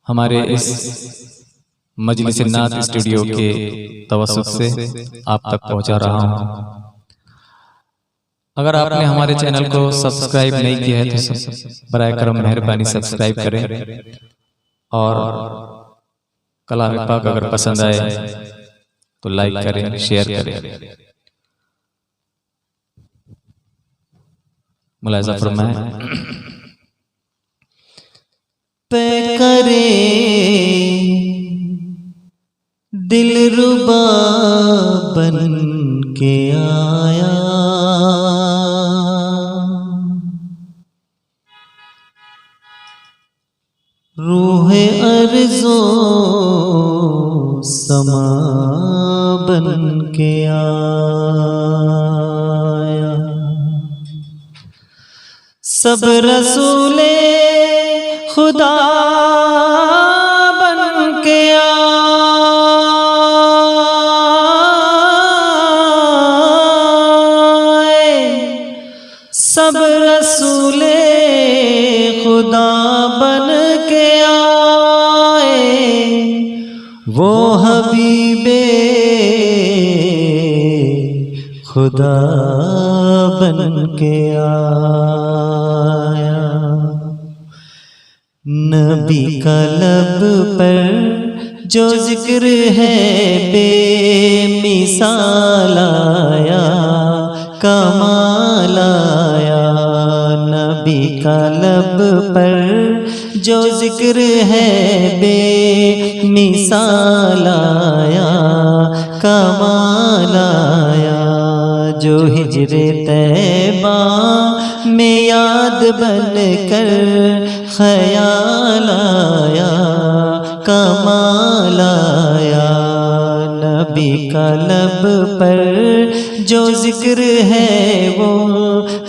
ہمارے اس مجلس نعت اسٹوڈیو کے توسط سے آپ تک پہنچا رہا ہوں۔ اگر آپ نے ہمارے چینل کو سبسکرائب نہیں کیا ہے تو برائے کرم مہربانی سبسکرائب کریں، اور کلام پاک اگر پسند آئے تو لائک کریں، شیئر کریں۔ ملاحظہ فرمائیں۔ پہ کرے دل ربا بن کے آیا، روح ارض و سما بن کے آیا، سب رسول خدا بن کے آئے، سب رسول خدا بن کے آئے، وہ حبیب خدا بن کے آیا۔ نبی کا لب پر جو ذکر ہے بے مثال آیا، کمال آیا۔ نبی کا لب پر جو ذکر ہے بے مثال آیا، کمال آیا۔ جو ہجر طیبہ میں یاد بن کر خیال آیا، کمال آیا۔ نبی کا لب پر جو ذکر ہے وہ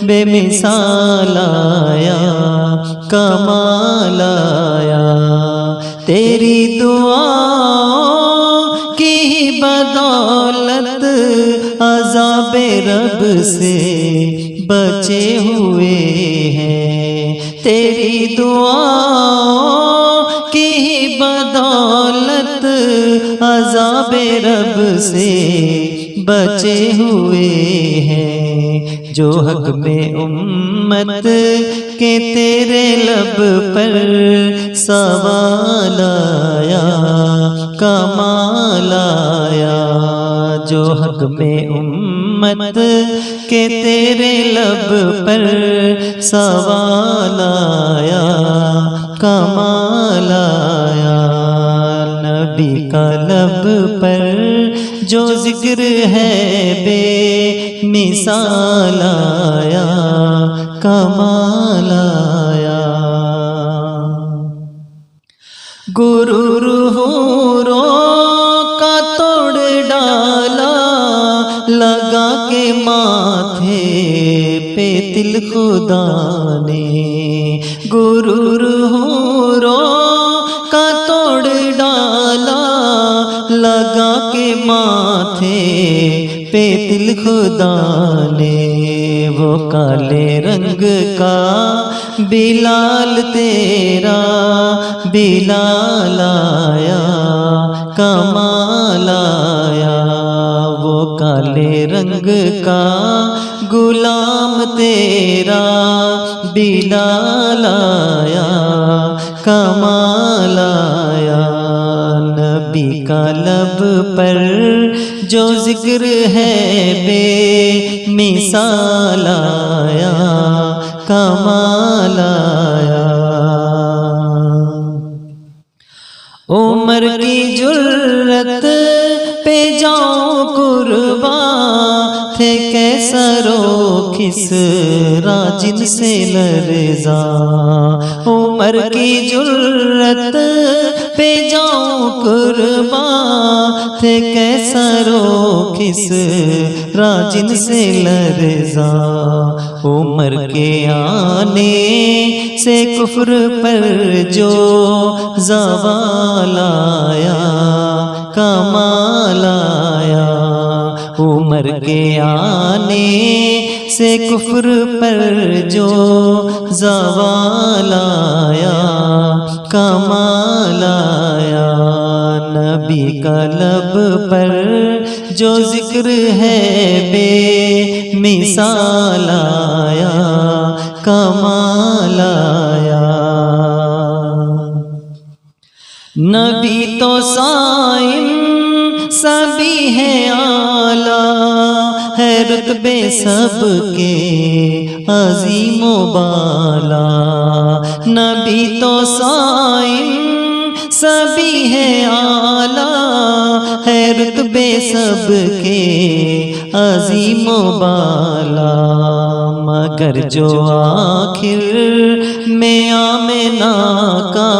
بے مثال آیا، کمال آیا۔ تیری دعا کی بدولت عذاب رب سے بچے ہوئے ہیں، تیری دعا کی بدولت عذاب رب سے بچے ہوئے ہیں۔ جو حق میں امت کے تیرے لب پر سوال آیا، کمال آیا۔ جو حق میں امت کے تیرے لب پر سوال آیا، کمال آیا۔ نبی کا لب پر جو ذکر ہے بے مثال آیا، کمال آیا۔ غرور حوروں کا توڑ ڈالا، لگا کے ماتھے پہ تل خدا نے، غرور حوروں کا توڑ ڈالا، لگا کے ماتھے پہ تل خدا نے۔ وہ کالے رنگ کا بلال تیرا بلال آیا، کمال آیا۔ وہ کالے رنگ کا غلام تیرا بلال آیا، کمال آیا۔ نبی کا لب پر جو ذکر ہے بے مثال آیا، کمال آیا۔ عمر کی جرت پہ جاؤں قرباں، تھے کیسر و کسریٰ جن سے لرزاں۔ عمر کی جرت پہ جاؤں قرباں، تھے کیسر و کسریٰ جن سے لرزاں۔ عمر کے آنے سے کفر پر جو زوال آیا، کمال آیا۔ عمر کے آنے سے کفر پر جو زوال آیا کمال آیا، نبی کا لب پر جو ذکر ہے بے مثال آیا کمال آیا۔ نبی تو صائم سبھی ہے اعلیٰ، ہے رتبے سب کے عظیم و بالا، نبی تو صائم سبھی ہے اعلیٰ، ہے رتبے سب کے عظیم و بالا، مگر جو آخر میں آمنہ کا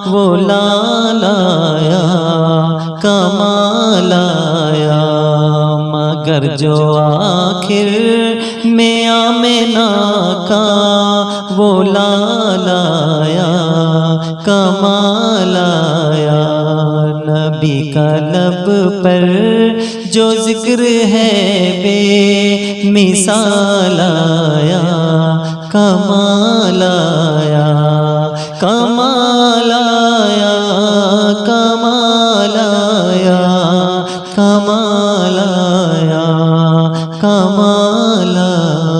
وہ لال آیا کمال آیا، مگر جو آخر میں آمنہ کا وہ لال آیا کمال آیا، نبی کا لب پر جو ذکر ہے بے مثال آیا کمال آیا کمال آیا کمال آیا کمال آیا کمال آیا۔